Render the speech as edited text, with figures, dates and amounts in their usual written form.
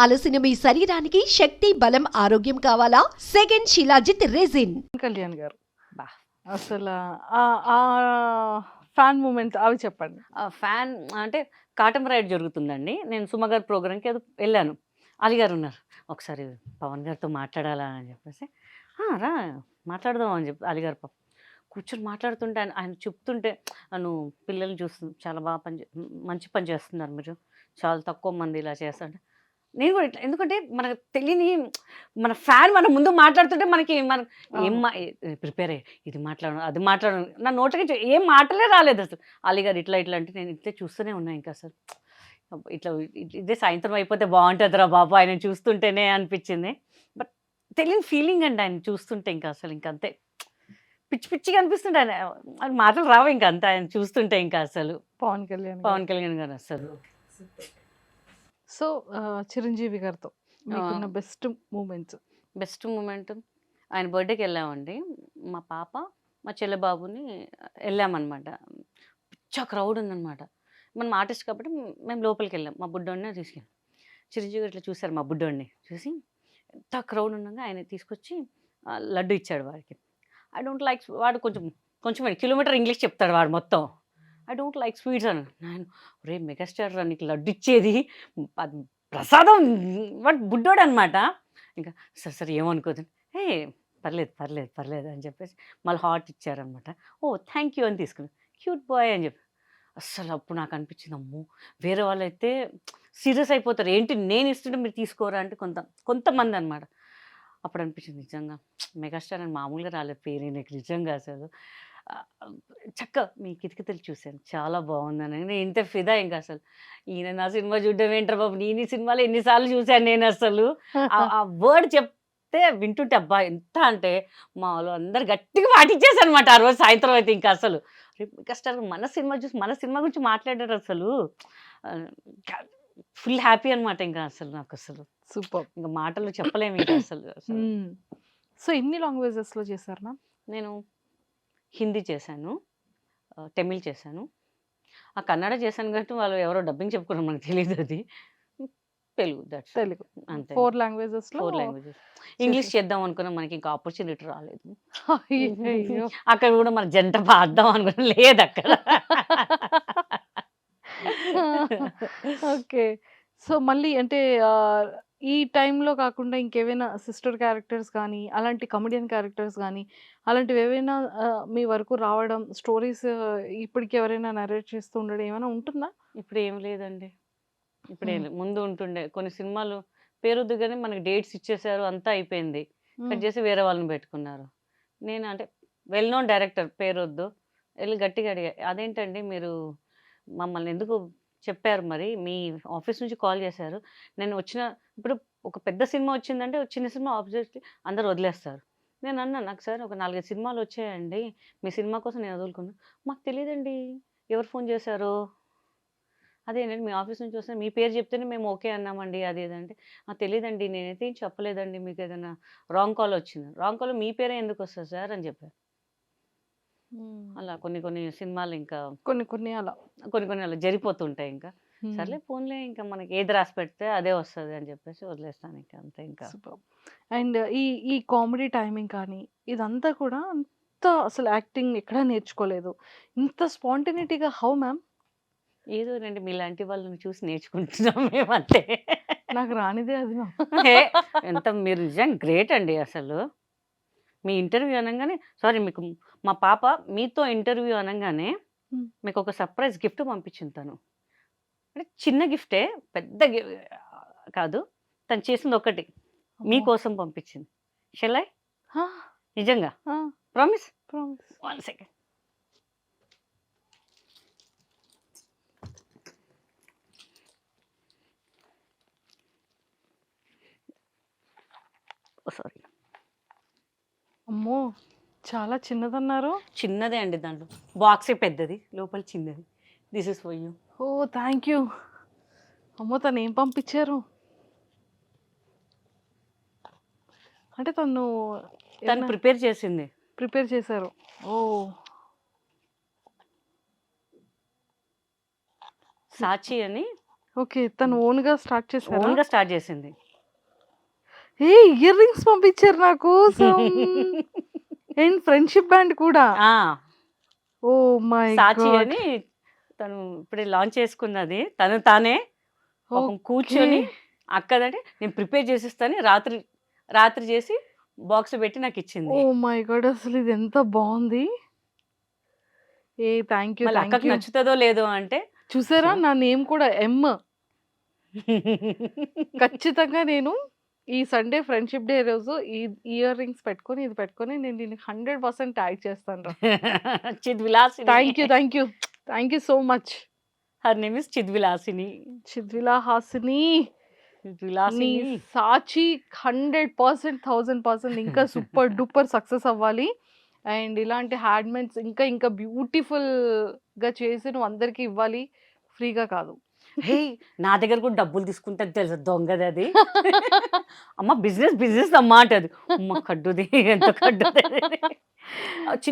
అలసిన మీ శరీరానికి శక్తి, బలం, ఆరోగ్యం కావాలా? Second shilajit resin. కళ్యాణ్ గారు బా అసలు ఆ ఫ్యాన్ మూమెంట్ అవి చెప్పండి. ఫ్యాన్ అంటే కాటం రైడ్ జరుగుతుందండి. నేను సుమ గారి ప్రోగ్రామ్‌కి ఏదో వెళ్ళాను. అలీ గారు ఉన్నారు. ఒకసారి పవన్ గారితో మాట్లాడాలా అని చెప్పేసి, రా మాట్లాడదాం అని చెప్పి అలీ గారు పాపం కూర్చొని మాట్లాడుతుంటే ఆయన ఆయన చెప్తుంటే, నువ్వు పిల్లల్ని చూస్తు చాలా బాగా మంచి పని చేస్తున్నారు మీరు. చాలా తక్కువ మంది ఇలా చేస్తుంటే నేను కూడా ఇట్లా ఎందుకంటే మనకు తెలియని మన ఫ్యాన్ మన ముందు మాట్లాడుతుంటే మన ఏం ప్రిపేర్ అయ్యి ఇది మాట్లాడను అది మాట్లాడను నా నోటికి ఏం మాటలే రాలేదు అసలు. అలీ గారు ఇట్లా ఇట్లా అంటే నేను ఇట్లా చూస్తూనే ఉన్నా ఇంకా అసలు ఇట్లా ఇదే సాయంత్రం అయిపోతే బాగుంటుందిరా బాబు ఆయన చూస్తుంటేనే అనిపించింది. బట్ తెలియని ఫీలింగ్ అండి ఆయన చూస్తుంటే ఇంకా అసలు ఇంకంతే పిచ్చి పిచ్చిగా అనిపిస్తుంటే ఆయన అది మాటలు రావు ఇంకా అంతా ఆయన చూస్తుంటే ఇంకా అసలు పవన్ కళ్యాణ్ పవన్ కళ్యాణ్ గారు అసలు. సో చిరంజీవి గారితో మీకున్న బెస్ట్ మూమెంట్స్. బెస్ట్ మూమెంట్ ఆయన బర్త్డేకి వెళ్ళామండి. మా పాప మా చెల్లె బాబుని వెళ్ళామన్నమాట. పిచ్చా క్రౌడ్ ఉందన్నమాట. మనం ఆర్టిస్ట్ కాబట్టి మేము లోపలికి వెళ్ళాం. మా బుడ్డోడిని తీసుకెళ్ళాం. చిరంజీవి గారు ఇట్లా చూశారు మా బుడ్డోడిని చూసి ఎంత క్రౌడ్ ఉండగా ఆయన తీసుకొచ్చి లడ్డు ఇచ్చాడు వాడికి. ఐ డోంట్ లైక్ వాడు కొంచెం కొంచెం కిలోమీటర్ ఇంగ్లీష్ చెప్తాడు వాడు మొత్తం. ఐ డోంట్ లైక్ స్వీట్స్ అని నేను రే మెగాస్టార్ రా నీకు లడ్డు ఇచ్చేది అది ప్రసాదం వాడు బుడ్డోడు అనమాట. ఇంకా సరే సరే ఏమనుకోదు ఏ పర్లేదు పర్లేదు పర్లేదు అని చెప్పేసి మళ్ళీ హాట్ ఇచ్చారనమాట. ఓ థ్యాంక్ యూ అని తీసుకున్నాను. క్యూట్ బాయ్ అని చెప్పి అస్సలు అప్పుడు నాకు అనిపించింది అమ్మో వేరే వాళ్ళైతే సీరియస్ అయిపోతారు ఏంటి నేను ఇస్తుంటే మీరు తీసుకోరా అంటే కొంతమంది అనమాట. అప్పుడు అనిపించింది నిజంగా మెగాస్టార్ అని మామూలుగా రాలేదు పేరు నాకు నిజంగా అసలు చక్క మీ కితకితలు చూశాను చాలా బాగుందని నేను ఇంత ఫిదా ఇంకా అసలు ఈయన నా సినిమా చూడడం ఏంటారు బాబు నేను ఈ సినిమాలో ఎన్నిసార్లు చూశాను నేను అసలు ఆ వర్డ్ చెప్తే వింటుంటే అబ్బా ఎంత అంటే మా వాళ్ళు అందరు గట్టిగా పాటించేసారు అనమాట ఆ రోజు సాయంత్రం అయితే ఇంకా అసలు మెగాస్టార్ మన సినిమా చూసి మన సినిమా గురించి మాట్లాడారు అసలు ఫుల్ హ్యాపీ అనమాట ఇంకా అసలు నాకు అసలు సూపర్. ఇంకా మాటలు చెప్పలేము ఇంకా అసలు అసలు సో ఎన్ని లాంగ్వేజెస్లో చేశారు మ్యామ్? నేను హిందీ చేశాను, తమిళ్ చేశాను, ఆ కన్నడ చేశాను కాబట్టి వాళ్ళు ఎవరో డబ్బింగ్ చెప్పుకున్నారు మనకు తెలియదు అది. తెలుగు దట్స్ తెలుగు అంతే 4 లాంగ్వేజెస్లో 4 లాంగ్వేజెస్. ఇంగ్లీష్ చేద్దాం అనుకున్నా మనకి ఇంకా ఆపర్చునిటీ రాలేదు. అయ్యయ్యో. అక్కడ కూడా మన జంట పాడదాం అనుకున్నా లేదు అక్కడ. ఓకే. సో మళ్ళీ అంటే ఈ టైంలో కాకుండా ఇంకేవైనా సిస్టర్ క్యారెక్టర్స్ కానీ అలాంటి కమెడియన్ క్యారెక్టర్స్ కానీ అలాంటివి ఏవైనా మీ వరకు రావడం స్టోరీస్ ఇప్పటికి ఎవరైనా నరేట్ చేస్తూ ఉండడం ఏమైనా ఉంటుందా? ఇప్పుడు ఏం లేదండి. ఇప్పుడు ఏం లేదు. ముందు ఉంటుండే కొన్ని సినిమాలు పేరొద్దు కానీ మనకి డేట్స్ ఇచ్చేసారు అంతా అయిపోయింది. కట్ చేసి వేరే వాళ్ళని పెట్టుకున్నారు. నేను అంటే వెల్ నోన్ డైరెక్టర్ పేరొద్దు వెళ్ళి గట్టిగా అడిగా అదేంటండి మీరు మమ్మల్ని ఎందుకు చెప్పారు మరి మీ ఆఫీస్ నుంచి కాల్ చేశారు నేను వచ్చిన ఇప్పుడు ఒక పెద్ద సినిమా వచ్చిందంటే చిన్న సినిమా ఆబ్వియస్లీ అందరు వదిలేస్తారు. నేను అన్నా నాకు సార్ ఒక 4-5 సినిమాలు వచ్చాయండి మీ సినిమా కోసం నేను వదులుకున్నా మాకు తెలియదండి ఎవరు ఫోన్ చేశారు అదేనండి మీ ఆఫీస్ నుంచి వస్తే మీ పేరు చెప్తేనే మేము ఓకే అన్నామండి అది ఏదంటే తెలియదండి నేనైతే ఏం చెప్పలేదండి మీకు ఏదైనా రాంగ్ కాల్ వచ్చింది రాంగ్ కాల్ మీ పేరే ఎందుకు వస్తుంది సార్ అని చెప్పారు. అలా కొన్ని సినిమాలు ఇంకా కొన్ని అలా జరిగిపోతుంటాయి ఇంకా సర్లే ఫోన్లే ఇంకా మనకి ఏది రాసి పెడితే అదే వస్తుంది అని చెప్పేసి వదిలేస్తాను ఇంకా అంతే ఇంకా. అండ్ ఈ కామెడీ టైమింగ్ కానీ ఇదంతా కూడా అంత అసలు యాక్టింగ్ ఎక్కడా నేర్చుకోలేదు. ఇంత స్పాంటేనిటీగా హౌ మ్యామ్? ఏదో రండి మీలాంటి వాళ్ళని చూసి నేర్చుకుంటున్నాం మేము అంతే. నాకు రానిదే అది మ్యామ్. ఎంత మీరు నిజంగా గ్రేట్ అండి అసలు. మీ ఇంటర్వ్యూ అనగానే సారీ మీకు మా పాప మీతో ఇంటర్వ్యూ అనగానే మీకు ఒక సర్ప్రైజ్ గిఫ్ట్ పంపించింది తను. అంటే చిన్న గిఫ్టే పెద్ద కాదు తను చేసింది ఒకటి మీకోసం పంపించింది. షెల్ ఐ నిజంగా ప్రామిస్ 1 సెకండ్ సారీ అమ్మో చాలా చిన్నదన్నారు. చిన్నదే అండి దాంట్లో బాక్సే పెద్దది లోపల చిన్నది. This is for you. Oh thank you. అమ్మో తను ఏం పంపించారు అంటే తను ప్రిపేర్ చేసింది. ప్రిపేర్ చేశారు. ఓ సాచి అని ఓకే. తను ఓన్‌గా స్టార్ట్ చేసారా? ఓన్గా స్టార్ట్ చేసింది. ఏ ఇయర్ రింగ్స్ పంపించారు నా కోసం. అండ్ ఫ్రెండ్‌షిప్ బ్యాండ్ కూడా. ఆ, ఓహ్ మై సాచి గాడ్! అని తను ఇప్పుడే లాంచ్ చేసుకున్నది. తను తానే పాపం ఓకే. కూర్చొని అక్కదంటే నేను ప్రిపేర్ చేసిస్తాను రాత్రి రాత్రి చేసి బాక్స్ పెట్టి నాకు ఇచ్చింది. Oh my God! అసలు ఇది ఎంత బావుంది. Thank you. మళ్ళీ థాంక్ అక్కకి యూ. నచ్చుతుందో లేదో అంటే చూసారా నా నేమ్ కూడా ఎమ్. ఖచ్చితంగా నేను ఈ సండే ఫ్రెండ్‌షిప్ డే రోజు ఈ ఇయర్ రింగ్స్ పెట్టుకొని, ఇది పెట్టుకొని నేను దీనికి 100% ట్యాగ్ చేస్తానురా. Chidvilasini. Thank you. Thank you. Thank you so much. Her name is Chidvilasini. Chidvila Hasini. నీ చిద్విలాసిని. సాచి 100%, 1000% ఇంకా సూపర్ డూపర్ సక్సెస్ అవ్వాలి. అండ్ ఇలాంటి హ్యాండ్‌మేడ్స్ ఇంకా ఇంకా బ్యూటిఫుల్‌గా చేసి నువ్వు అందరికి ఇవ్వాలి. ఫ్రీగా కాదు. హే, నా దగ్గర కూడా డబ్బులు తీసుకుంటది తెలుసా దొంగది అది. అమ్మ బిజినెస్ బిజినెస్ అమ్మ అంటది. అమ్మ కడ్డుది ఎంత కడ్డుది.